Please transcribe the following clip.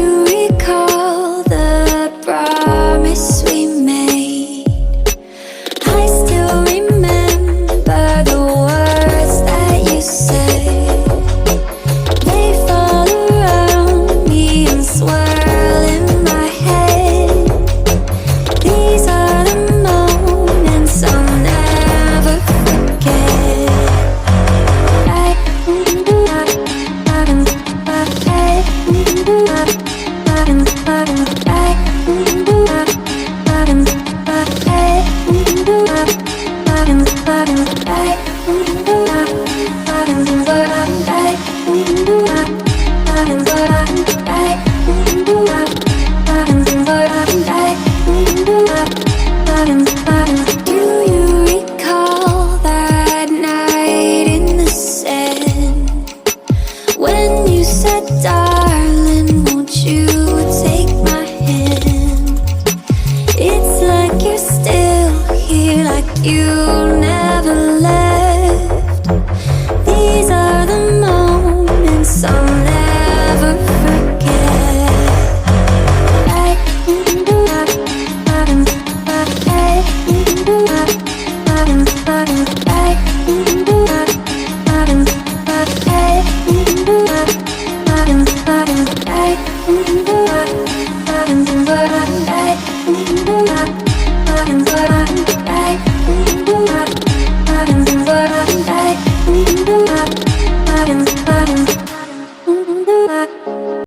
you recall the promise we made? I still remember the words that you said. They fall around me and swirl in my head. These are the moments I'll never forget. Do you recall that night in the sand when you said, darling, won't you take my hand? It's like you're still here, like you never left. These are the moments I'll never forget.